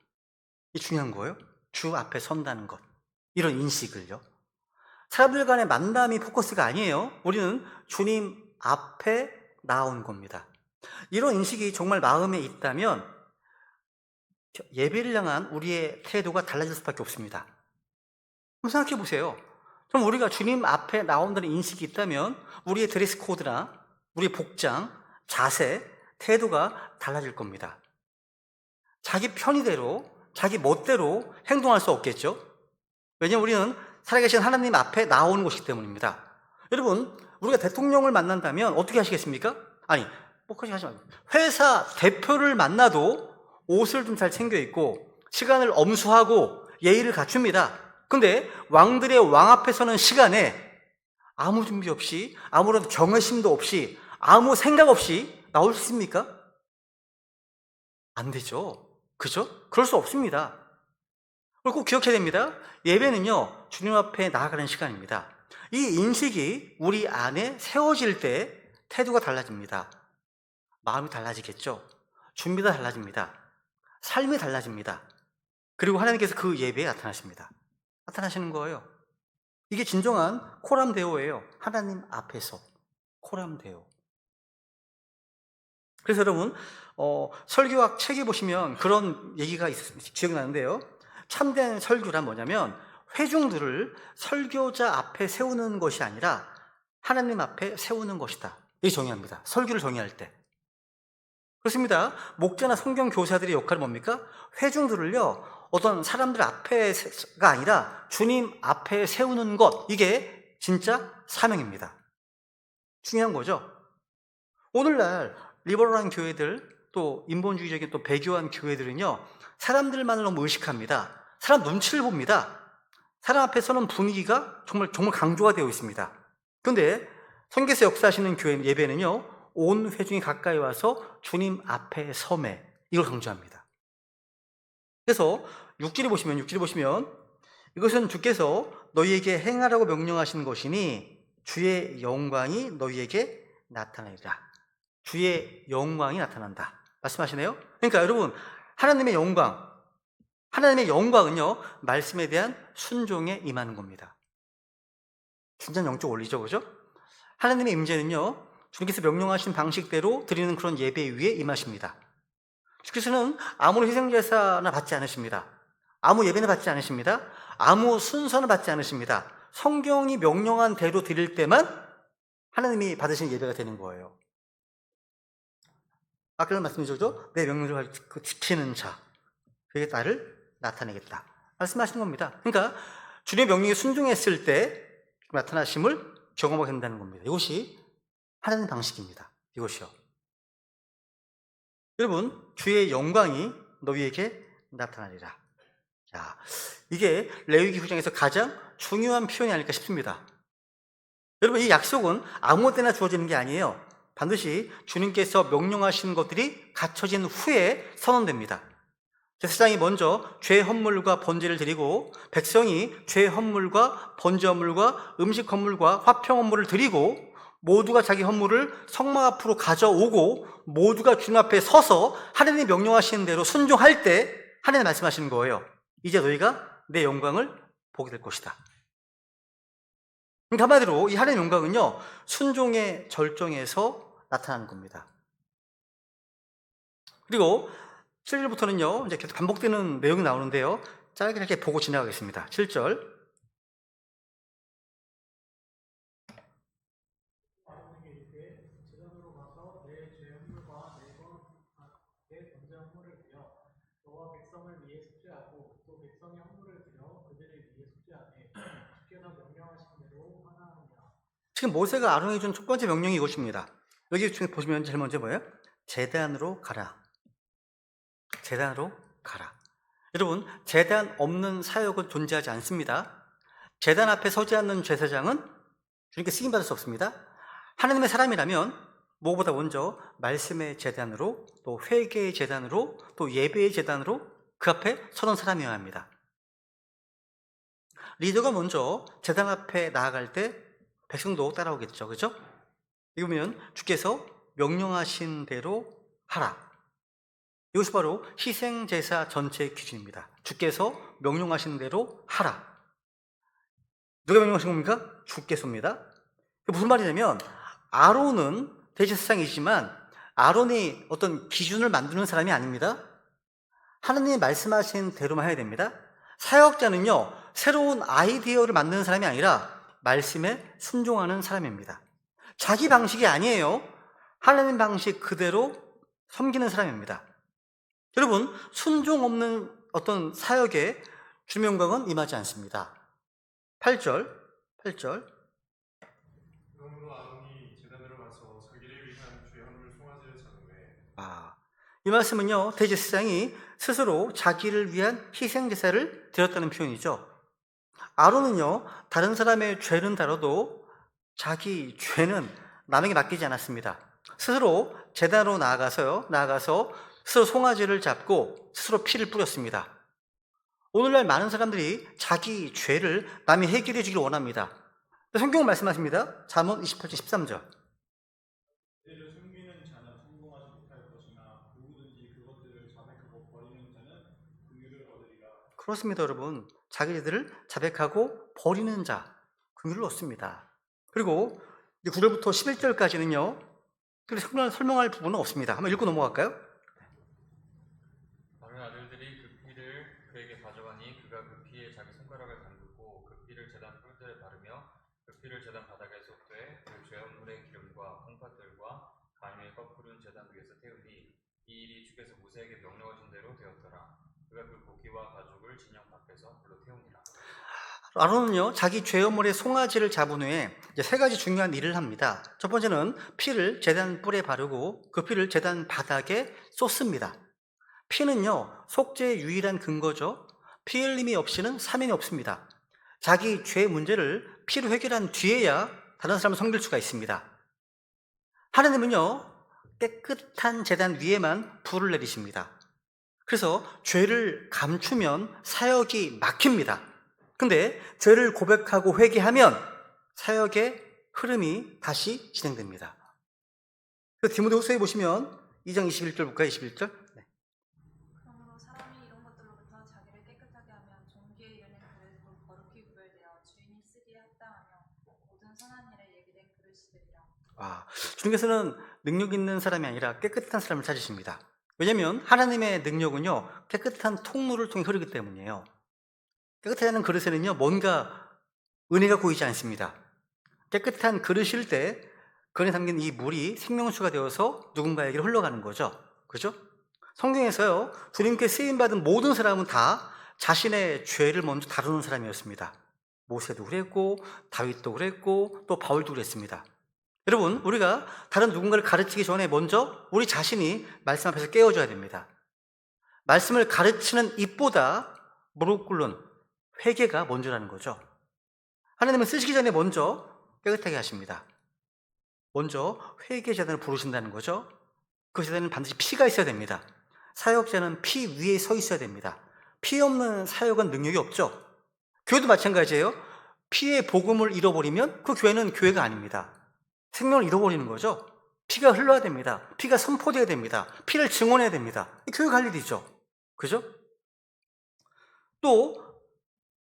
이 중요한 거예요. 주 앞에 선다는 것. 이런 인식을요. 사람들 간의 만남이 포커스가 아니에요. 우리는 주님 앞에 나온 겁니다. 이런 인식이 정말 마음에 있다면 예배를 향한 우리의 태도가 달라질 수밖에 없습니다. 한번 생각해 보세요. 그럼 우리가 주님 앞에 나온다는 인식이 있다면 우리의 드레스 코드나 우리의 복장, 자세, 태도가 달라질 겁니다. 자기 편의대로, 자기 멋대로 행동할 수 없겠죠? 왜냐하면 우리는 살아계신 하나님 앞에 나오는 것이기 때문입니다. 여러분, 우리가 대통령을 만난다면 어떻게 하시겠습니까? 그렇게 하지 말고. 회사 대표를 만나도 옷을 좀 잘 챙겨 입고 시간을 엄수하고 예의를 갖춥니다. 근데 왕들의 왕 앞에 서는 시간에 아무 준비 없이, 아무런 경외심도 없이, 아무 생각 없이 나올 수 있습니까? 안 되죠. 그죠? 그럴 수 없습니다. 그걸 꼭 기억해야 됩니다. 예배는요, 주님 앞에 나아가는 시간입니다. 이 인식이 우리 안에 세워질 때 태도가 달라집니다. 마음이 달라지겠죠. 준비가 달라집니다. 삶이 달라집니다. 그리고 하나님께서 그 예배에 나타나십니다. 나타나시는 거예요. 이게 진정한 코람데오예요. 하나님 앞에서 코람데오. 그래서 여러분 설교학 책에 보시면 그런 얘기가 기억나는데요. 참된 설교란 뭐냐면 회중들을 설교자 앞에 세우는 것이 아니라 하나님 앞에 세우는 것이다. 이게 정의합니다. 설교를 정의할 때. 그렇습니다. 목자나 성경 교사들의 역할은 뭡니까? 회중들을요, 어떤 사람들 앞에가 아니라 주님 앞에 세우는 것, 이게 진짜 사명입니다. 중요한 거죠. 오늘날 리버럴한 교회들, 또 인본주의적인 또 배교한 교회들은요, 사람들만을 너무 의식합니다. 사람 눈치를 봅니다. 사람 앞에 서는 분위기가 정말 강조가 되어 있습니다. 그런데 성경에서 역사하시는 교회 예배는요, 온 회중이 가까이 와서 주님 앞에 섬에, 이걸 강조합니다. 그래서 6절에 보시면 이것은 주께서 너희에게 행하라고 명령하신 것이니 주의 영광이 너희에게 나타나리라. 주의 영광이 나타난다 말씀하시네요. 그러니까 여러분, 하나님의 영광은요, 말씀에 대한 순종에 임하는 겁니다. 진짜 영적 원리죠, 그죠? 하나님의 임재는요, 주님께서 명령하신 방식대로 드리는 그런 예배 위에 임하십니다. 주께서는 아무 희생제사나 받지 않으십니다. 아무 예배는 받지 않으십니다. 아무 순서는 받지 않으십니다. 성경이 명령한 대로 드릴 때만 하나님이 받으신 예배가 되는 거예요. 아까 말씀드렸죠? 내 명령을 지키는 자, 그게 나를 나타내겠다 말씀하시는 겁니다. 그러니까 주님의 명령에 순종했을 때 나타나심을 경험하게 된다는 겁니다. 이것이 하나님 방식입니다. 이것이요. 여러분, 주의 영광이 너희에게 나타나리라. 자, 이게 레위기 9장에서 가장 중요한 표현이 아닐까 싶습니다. 여러분, 이 약속은 아무 때나 주어지는 게 아니에요. 반드시 주님께서 명령하신 것들이 갖춰진 후에 선언됩니다. 제사장이 먼저 죄 헌물과 번제를 드리고 백성이 죄 헌물과 번제 헌물과 음식 헌물과 화평 헌물을 드리고 모두가 자기 헌물을 성막 앞으로 가져오고 모두가 주님 앞에 서서 하나님이 명령하시는 대로 순종할 때 하나님 말씀하시는 거예요. 이제 너희가 내 영광을 보게 될 것이다. 그러니까 한마디로 이 하나님의 영광은요, 순종의 절정에서 나타나는 겁니다. 그리고 7절부터는요, 이제 계속 반복되는 내용이 나오는데요, 짧게 이렇게 보고 지나가겠습니다. 7절. 지금 모세가 아론에게 준 첫 번째 명령이 이것입니다. 여기 보시면 제일 먼저 뭐예요? 제단으로 가라. 제단으로 가라. 여러분, 제단 없는 사역은 존재하지 않습니다. 제단 앞에 서지 않는 제사장은 주님께 쓰임받을 수 없습니다. 하나님의 사람이라면 무엇보다 먼저 말씀의 제단으로, 또 회개의 제단으로, 또 예배의 제단으로 그 앞에 서는 사람이어야 합니다. 리더가 먼저 제단 앞에 나아갈 때 백성도 따라오겠죠. 그죠? 이거 보면 주께서 명령하신 대로 하라. 이것이 바로 희생제사 전체의 기준입니다. 주께서 명령하신 대로 하라. 누가 명령하신 겁니까? 주께서입니다. 무슨 말이냐면 아론은 대제사장이지만 아론이 어떤 기준을 만드는 사람이 아닙니다. 하나님이 말씀하신 대로만 해야 됩니다. 사역자는요, 새로운 아이디어를 만드는 사람이 아니라 말씀에 순종하는 사람입니다. 자기 방식이 아니에요. 하나님 방식 그대로 섬기는 사람입니다. 여러분, 순종 없는 어떤 사역에 주님의 영광은 임하지 않습니다. 8절. 그러므로 아론이 제단으로 가서 자기를 위한 죄 헌물 송아지를 잡은 후에 이 말씀은요, 대제사장이 스스로 자기를 위한 희생제사를 드렸다는 표현이죠. 아론은요, 다른 사람의 죄는 다뤄도 자기 죄는 남에게 맡기지 않았습니다. 스스로 제단으로 나아가서 스스로 송아지를 잡고 스스로 피를 뿌렸습니다. 오늘날 많은 사람들이 자기 죄를 남이 해결해 주기를 원합니다. 성경은 말씀하십니다. 잠언 28장 13절. 이를 숨기는 자는 성공하지 못할 것이나 누구든지 그것들을 자백하고 버리는 자는 긍휼을 얻으리라. 그렇습니다, 여러분. 자기들을 자백하고 버리는 자, 긍휼을 얻습니다. 그리고 9절부터 11절까지는요, 특별히 설명할 부분은 없습니다. 한번 읽고 넘어갈까요? 다른 아들들이 그 피를 그에게 가져가니 그가 그 피에 자기 손가락을 담그고 그 피를 제단 뿔들에 바르며 그 피를 제단 바닥에 쏟되 그 죄업물의 기름과 콩팥들과 간유의 껍풀은 제단 위에서 태우니 이 일이 주께서 모세에게 명령하신 대로 되었더라. 그가 그 고기와 가죽을 진영 밖에서 불로 태우니라. 아론은요, 자기 죄업물의 송아지를 잡은 후에 이제 세 가지 중요한 일을 합니다. 첫 번째는 피를 제단 뿔에 바르고 그 피를 제단 바닥에 쏟습니다. 피는요, 속죄의 유일한 근거죠. 피 흘림이 없이는 사명이 없습니다. 자기 죄 문제를 피로 해결한 뒤에야 다른 사람을 섬길 수가 있습니다. 하나님은요, 깨끗한 제단 위에만 불을 내리십니다. 그래서 죄를 감추면 사역이 막힙니다. 근데 죄를 고백하고 회개하면 사역의 흐름이 다시 진행됩니다. 그래서 디모데후서에 보시면 2장 21절 볼까요? 21절. 네. 그러므로 사람이 이런 것들로부터 자기를 깨끗하게 하면 종기에 이르는 그릇 곧 거룩히 구별되어 주인이 쓰기에 합당하며 모든 선한 일에 예비된 그릇이 되리라. 와, 주님께서는 능력 있는 사람이 아니라 깨끗한 사람을 찾으십니다. 왜냐하면 하나님의 능력은요, 깨끗한 통로를 통해 흐르기 때문이에요. 깨끗하지 않은 그릇에는요, 뭔가 은혜가 고이지 않습니다. 깨끗한 그릇일 때 그 안에 담긴 이 물이 생명수가 되어서 누군가에게 흘러가는 거죠. 그죠? 성경에서요, 주님께 쓰임받은 모든 사람은 다 자신의 죄를 먼저 다루는 사람이었습니다. 모세도 그랬고, 다윗도 그랬고, 또 바울도 그랬습니다. 여러분, 우리가 다른 누군가를 가르치기 전에 먼저 우리 자신이 말씀 앞에서 깨어져야 됩니다. 말씀을 가르치는 입보다 무릎 꿇는 회개가 먼저라는 거죠. 하나님은 쓰시기 전에 먼저 깨끗하게 하십니다. 먼저 회개 제단을 부르신다는 거죠. 그 제단은 반드시 피가 있어야 됩니다. 사역자는 피 위에 서 있어야 됩니다. 피 없는 사역은 능력이 없죠. 교회도 마찬가지예요. 피의 복음을 잃어버리면 그 교회는 교회가 아닙니다. 생명을 잃어버리는 거죠. 피가 흘러야 됩니다. 피가 선포돼야 됩니다. 피를 증언해야 됩니다. 교회가 할 일이죠. 그죠? 또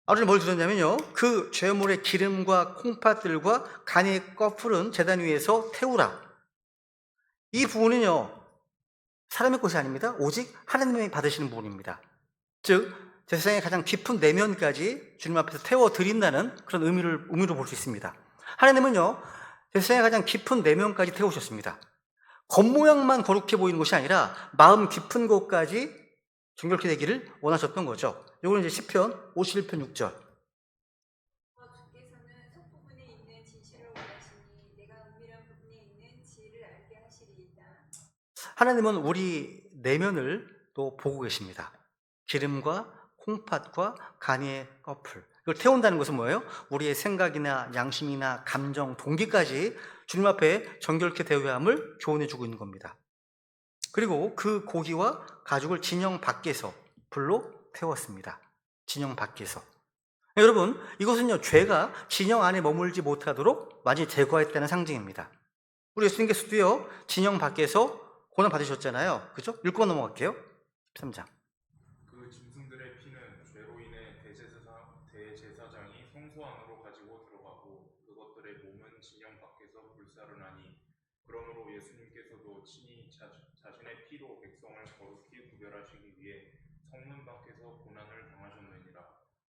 아론이 뭘 들었냐면요, 그 죄물의 기름과 콩팥들과 간의 껍풀은 제단 위에서 태우라. 이 부분은요, 사람의 것이 아닙니다. 오직 하나님이 받으시는 부분입니다. 즉 제사장의 가장 깊은 내면까지 주님 앞에서 태워 드린다는 그런 의미로 볼 수 있습니다. 하나님은요, 제사장의 가장 깊은 내면까지 태우셨습니다. 겉모양만 거룩해 보이는 것이 아니라 마음 깊은 곳까지 정결케 되기를 원하셨던 거죠. 이거는 이제 시편 51편 6절. 주께서는 속부분에 있는 진실을 원하시니 내가 은밀한 부분에 있는 지혜를 알게 하시리이다. 하나님은 우리 내면을 또 보고 계십니다. 기름과 콩팥과 간의 껍풀, 이걸 태운다는 것은 뭐예요? 우리의 생각이나 양심이나 감정, 동기까지 주님 앞에 정결케 대우함을 교훈해 주고 있는 겁니다. 그리고 그 고기와 가죽을 진영 밖에서 불로 태웠습니다. 진영 밖에서. 여러분, 이것은요, 죄가 진영 안에 머물지 못하도록 완전히 제거했다는 상징입니다. 우리 예수님께서도요, 진영 밖에서 고난 받으셨잖아요. 그죠? 읽고 넘어갈게요. 13장. 그 짐승들의 피는 죄로 인해 대제사장이 성소 안으로 가지고 들어가고 그것들의 몸은 진영 밖에서 불사르나니 그러므로 예수님께서도 친히 자신의 피로 백성을 거룩히 구별하시기 위해 성문 밖에서 고난을 당하셨느니라.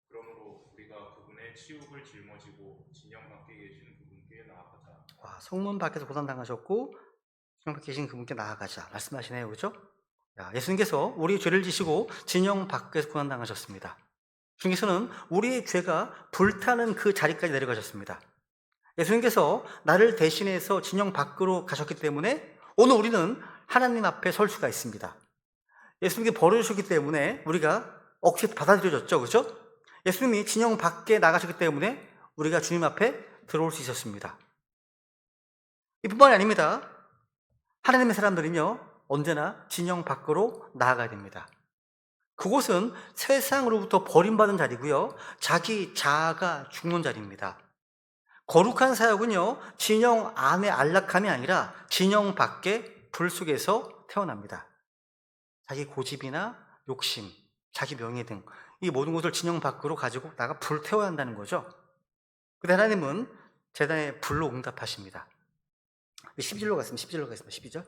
그러므로 우리가 그분의 치욕을 짊어지고 진영 밖에 계신 그분께 나아가자. 와, 성문 밖에서 고난 당하셨고 진영 밖에 계신 그분께 나아가자 말씀하시네요. 그죠? 예수님께서 우리의 죄를 지시고 진영 밖에서 고난 당하셨습니다. 주님께서는 우리의 죄가 불타는 그 자리까지 내려가셨습니다. 예수님께서 나를 대신해서 진영 밖으로 가셨기 때문에 오늘 우리는 하나님 앞에 설 수가 있습니다. 예수님께 벌을 주셨기 때문에 우리가 억지로 받아들여졌죠. 그렇죠? 예수님이 진영 밖에 나가셨기 때문에 우리가 주님 앞에 들어올 수 있었습니다. 이뿐만이 아닙니다. 하나님의 사람들은요, 언제나 진영 밖으로 나아가야 됩니다. 그곳은 세상으로부터 버림받은 자리고요, 자기 자아가 죽는 자리입니다. 거룩한 사역은요, 진영 안에 안락함이 아니라 진영 밖에 불 속에서 태어납니다. 자기 고집이나 욕심, 자기 명예 등 이 모든 것을 진영 밖으로 가지고 나가 불 태워야 한다는 거죠. 근데 하나님은 제단의 불로 응답하십니다. 12절로 가겠습니다. 12절로 가겠습니다. 12절.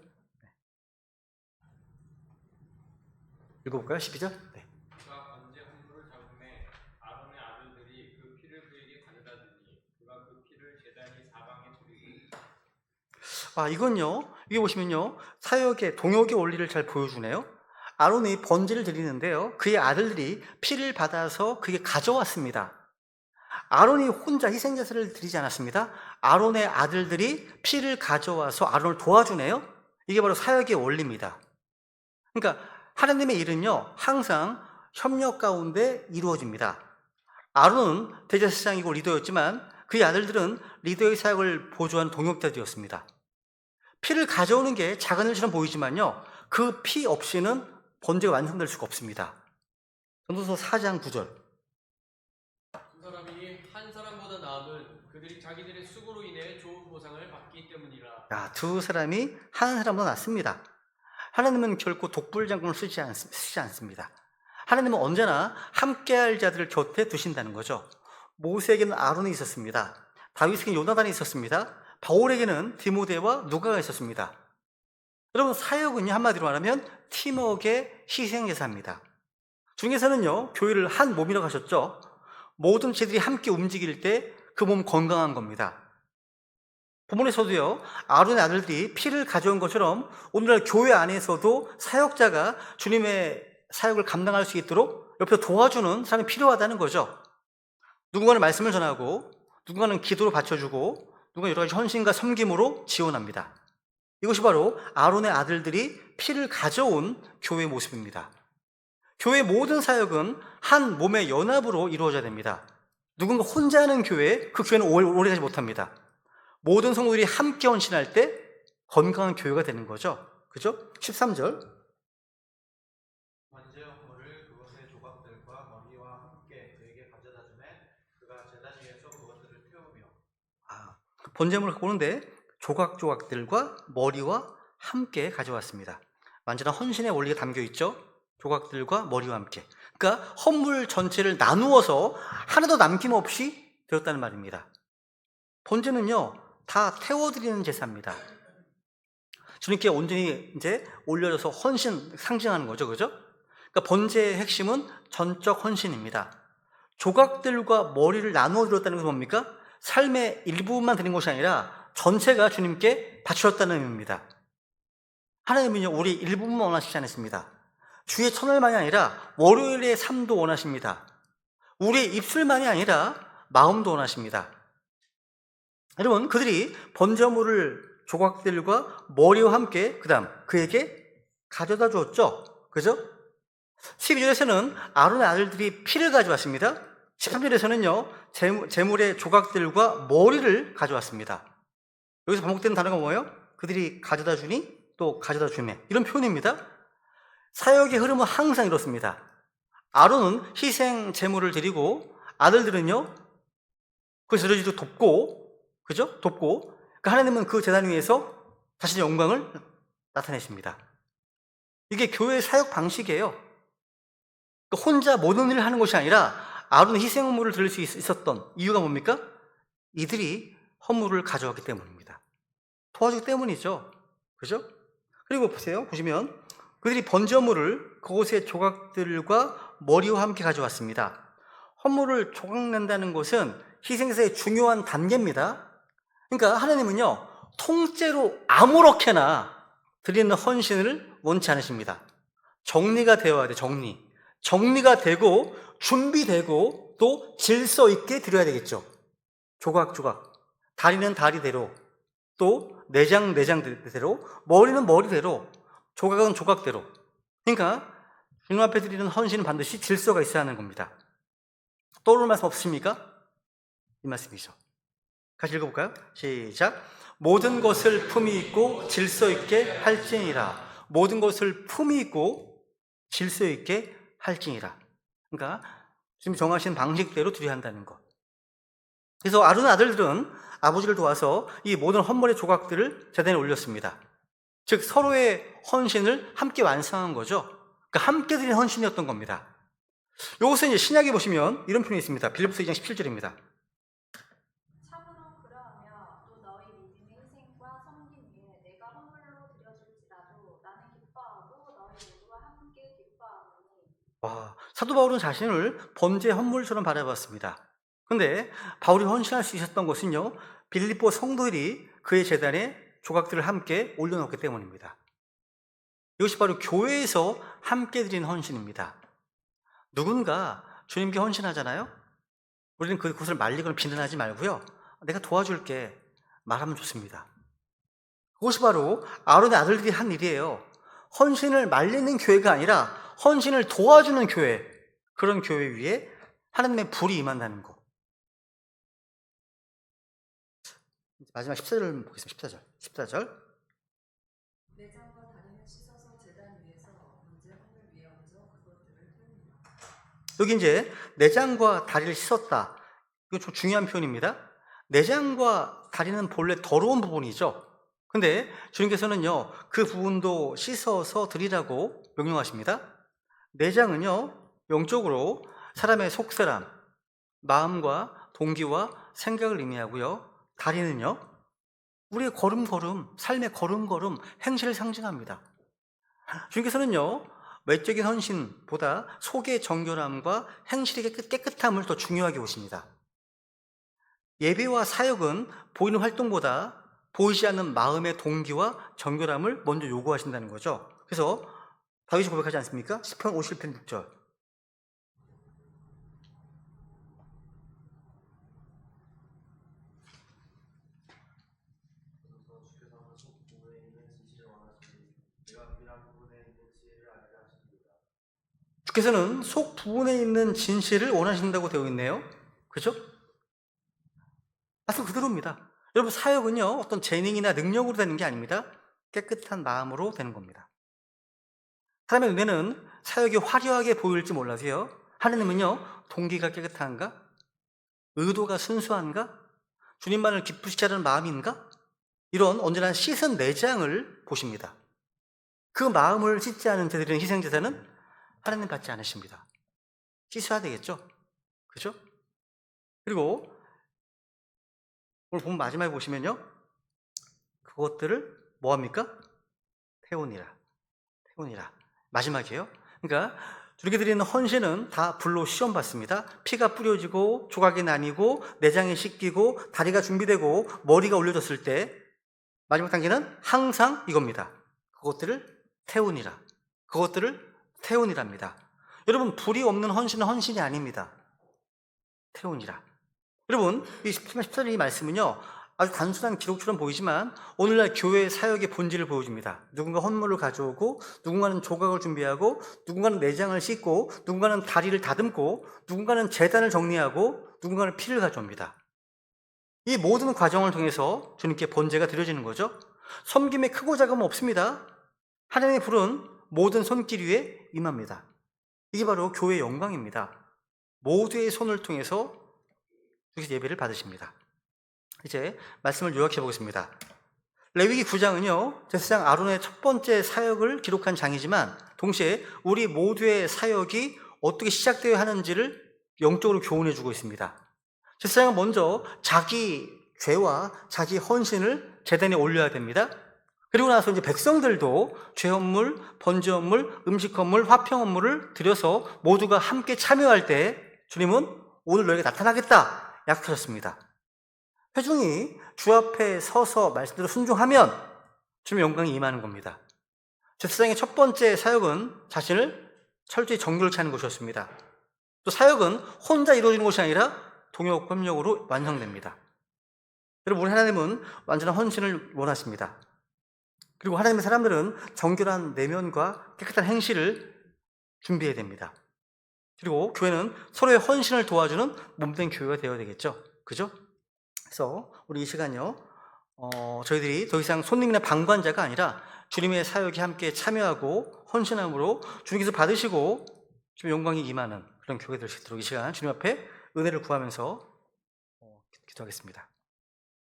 읽어볼까요? 12절. 네. 그가 번제 헌물을 잡음에 아론의 아들들이 그 피를 그에게 가져다 주니 그가 그 피를 제단이 사방에 뿌리고 이건요, 이게 보시면요, 사역의 동역의 원리를 잘 보여주네요. 아론이 번제를 드리는데요, 그의 아들들이 피를 받아서 그게 가져왔습니다. 아론이 혼자 희생제사를 드리지 않았습니다. 아론의 아들들이 피를 가져와서 아론을 도와주네요. 이게 바로 사역의 원리입니다. 그러니까 하나님의 일은요, 항상 협력 가운데 이루어집니다. 아론은 대제사장이고 리더였지만 그의 아들들은 리더의 사역을 보조한 동역자들이었습니다. 피를 가져오는 게 작은 일처럼 보이지만요, 그 피 없이는 번제가 완성될 수가 없습니다. 전도서 4장 9절. 두 사람이 한 사람보다 나음은 그들이 자기들의 수고로 인해 좋은 보상을 받기 때문이라. 두 사람이 한 사람보다 낫습니다. 하나님은 결코 독불장군을 쓰지 않습니다. 하나님은 언제나 함께할 자들을 곁에 두신다는 거죠. 모세에게는 아론이 있었습니다. 다윗에게는 요나단이 있었습니다. 바울에게는 디모데와 누가가 있었습니다. 여러분, 사역은요, 한마디로 말하면 팀워크의 희생제사입니다. 주님께서는요, 교회를 한 몸이라고 하셨죠. 모든 지들이 함께 움직일 때 그 몸 건강한 겁니다. 본문에서도요, 아론의 아들들이 피를 가져온 것처럼 오늘날 교회 안에서도 사역자가 주님의 사역을 감당할 수 있도록 옆에 도와주는 사람이 필요하다는 거죠. 누군가는 말씀을 전하고, 누군가는 기도로 받쳐주고, 누군가 여러 가지 헌신과 섬김으로 지원합니다. 이것이 바로 아론의 아들들이 피를 가져온 교회의 모습입니다. 교회의 모든 사역은 한 몸의 연합으로 이루어져야 됩니다. 누군가 혼자 하는 교회, 그 교회는 오래가지 못합니다. 모든 성도들이 함께 헌신할 때 건강한 교회가 되는 거죠. 그죠? 13절. 번제 헌물을 그것의 조각들과 머리와 함께 그에게 가져다 주매 그가 제단 위에서 그것들을 태우며. 번제물을 갖고 오는데 조각들과 머리와 함께 가져왔습니다. 완전한 헌신의 원리가 담겨 있죠. 조각들과 머리와 함께. 그러니까 헌물 전체를 나누어서 하나도 남김없이 되었다는 말입니다. 번제는요, 다 태워드리는 제사입니다. 주님께 온전히 이제 올려져서 헌신 상징하는 거죠. 그죠? 그러니까 번제의 핵심은 전적 헌신입니다. 조각들과 머리를 나누어 드렸다는 것은 뭡니까? 삶의 일부분만 드린 것이 아니라 전체가 주님께 바치셨다는 의미입니다. 하나님은요, 우리 일부분만 원하시지 않습니다. 주의 천월만이 아니라 월요일의 삶도 원하십니다. 우리의 입술만이 아니라 마음도 원하십니다. 여러분, 그들이 번제물을 조각들과 머리와 함께 그에게 가져다 주었죠. 그죠? 12절에서는 아론의 아들들이 피를 가져왔습니다. 13절에서는요, 제물의 조각들과 머리를 가져왔습니다. 여기서 반복되는 단어가 뭐예요? 그들이 가져다 주니 또 가져다 주매, 이런 표현입니다. 사역의 흐름은 항상 이렇습니다. 아론은 희생 제물을 드리고 아들들은요, 그 제사지도 돕고, 그죠? 돕고, 하나님은 그 제단 위에서 자신의 영광을 나타내십니다. 이게 교회의 사역 방식이에요. 혼자 모든 일을 하는 것이 아니라 아론은 희생물을 드릴 수 있었던 이유가 뭡니까? 이들이 헌물을 가져왔기 때문입니다. 도와주기 때문이죠. 그죠? 그리고 보시면 그들이 번제물을 그곳의 조각들과 머리와 함께 가져왔습니다. 헌물을 조각낸다는 것은 희생제사의 중요한 단계입니다. 그러니까 하나님은요, 통째로 아무렇게나 드리는 헌신을 원치 않으십니다. 정리가 되어야 돼, 정리가 되고 준비되고 또 질서 있게 드려야 되겠죠. 조각조각, 다리는 다리대로, 또 내장대로, 머리는 머리대로, 조각은 조각대로. 그러니까 주님 앞에 드리는 헌신은 반드시 질서가 있어야 하는 겁니다. 떠오르는 말씀 없으십니까? 이 말씀이죠. 같이 읽어볼까요? 시작. 모든 것을 품위 있고 질서 있게 할지니라. 모든 것을 품위 있고 질서 있게 할지니라. 그러니까 지금 정하신 방식대로 드려야 한다는 것. 그래서 아론의 아들들은 아버지를 도와서 이 모든 헌물의 조각들을 제단에 올렸습니다. 즉 서로의 헌신을 함께 완성한 거죠. 그러니까 함께 드린 헌신이었던 겁니다. 이것은 이제 신약에 보시면 이런 표현이 있습니다. 빌립보서 2장 17절입니다. 참으로 그러하며 또 너희 믿음의 희생과 섬김 위에 내가 헌물로 드려줄지라도 나는 기뻐하고 너희 모두와 함께 기뻐하노니. 와, 사도 바울은 자신을 번제 헌물처럼 바라봤습니다. 근데 바울이 헌신할 수 있었던 것은요, 빌립보 성도들이 그의 제단에 조각들을 함께 올려놓기 때문입니다. 이것이 바로 교회에서 함께 드린 헌신입니다. 누군가 주님께 헌신하잖아요? 우리는 그것을 말리거나 비난하지 말고요, 내가 도와줄게 말하면 좋습니다. 그것이 바로 아론의 아들들이 한 일이에요. 헌신을 말리는 교회가 아니라 헌신을 도와주는 교회, 그런 교회 위에 하나님의 불이 임한다는 거. 마지막 14절 보겠습니다. 14절. 내장과 다리는 씻어서 제단 위에서 번제 헌물 위에 얹어 그것들을 태웁니다. 여기 이제 내장과 다리를 씻었다. 이거 좀 중요한 표현입니다. 내장과 다리는 본래 더러운 부분이죠. 근데 주님께서는요, 그 부분도 씻어서 드리라고 명령하십니다. 내장은요, 영적으로 사람의 속사람, 마음과 동기와 생각을 의미하고요. 다리는요, 우리의 걸음걸음, 삶의 걸음걸음, 행실을 상징합니다. 주님께서는요, 외적인 헌신보다 속의 정결함과 행실의 깨끗함을 더 중요하게 보십니다. 예배와 사역은 보이는 활동보다 보이지 않는 마음의 동기와 정결함을 먼저 요구하신다는 거죠. 그래서 다윗이 고백하지 않습니까? 시편 51편 6절. 주께서는 속 부분에 있는 진실을 원하신다고 되어 있네요. 그죠? 말씀 그대로입니다. 여러분, 사역은요, 어떤 재능이나 능력으로 되는 게 아닙니다. 깨끗한 마음으로 되는 겁니다. 사람의 은혜는 사역이 화려하게 보일지 몰라서요, 하나님은요, 동기가 깨끗한가? 의도가 순수한가? 주님만을 기쁘시게 하는 마음인가? 이런 언제나 씻은 내장을 보십니다. 그 마음을 씻지 않은 자들은 희생제사는 하나님 받지 않으십니다. 씻어야 되겠죠? 그죠? 그리고 오늘 본 마지막에 보시면요, 그것들을 뭐합니까? 태우니라. 마지막이에요. 그러니까 주님께 드리는 헌신은 다 불로 시험받습니다. 피가 뿌려지고 조각이 나뉘고 내장이 씻기고 다리가 준비되고 머리가 올려졌을 때 마지막 단계는 항상 이겁니다. 그것들을 태우니랍니다. 여러분, 불이 없는 헌신은 헌신이 아닙니다. 태우니라. 여러분, 이 14절 이 말씀은요, 아주 단순한 기록처럼 보이지만 오늘날 교회의 사역의 본질을 보여줍니다. 누군가 헌물을 가져오고, 누군가는 조각을 준비하고, 누군가는 내장을 씻고, 누군가는 다리를 다듬고, 누군가는 제단을 정리하고, 누군가는 피를 가져옵니다. 이 모든 과정을 통해서 주님께 번제가 드려지는 거죠. 섬김에 크고 작음은 없습니다. 하나님의 불은 모든 손길 위에 임합니다. 이게 바로 교회의 영광입니다. 모두의 손을 통해서 주께서 예배를 받으십니다. 이제 말씀을 요약해 보겠습니다. 레위기 9장은요, 제사장 아론의 첫 번째 사역을 기록한 장이지만 동시에 우리 모두의 사역이 어떻게 시작되어야 하는지를 영적으로 교훈해 주고 있습니다. 제사장은 먼저 자기 죄와 자기 헌신을 제단에 올려야 됩니다. 그리고 나서 이제 백성들도 죄헌물, 번제헌물, 음식헌물, 화평헌물을 드려서 모두가 함께 참여할 때 주님은 오늘 너에게 나타나겠다 약속하셨습니다. 회중이 주 앞에 서서 말씀대로 순종하면 주님의 영광이 임하는 겁니다. 제사장의 첫 번째 사역은 자신을 철저히 정결케 하는 것이었습니다. 또 사역은 혼자 이루어지는 것이 아니라 동역 협력으로 완성됩니다. 여러분, 우리 하나님은 완전한 헌신을 원하십니다. 그리고 하나님의 사람들은 정결한 내면과 깨끗한 행실을 준비해야 됩니다. 그리고 교회는 서로의 헌신을 도와주는 몸된 교회가 되어야 되겠죠. 그죠? 그래서 우리 이 시간요, 저희들이 더 이상 손님이나 방관자가 아니라 주님의 사역에 함께 참여하고 헌신함으로 주님께서 받으시고 주님의 영광이 임하는 그런 교회가 될 수 있도록 이 시간 주님 앞에 은혜를 구하면서 기도하겠습니다.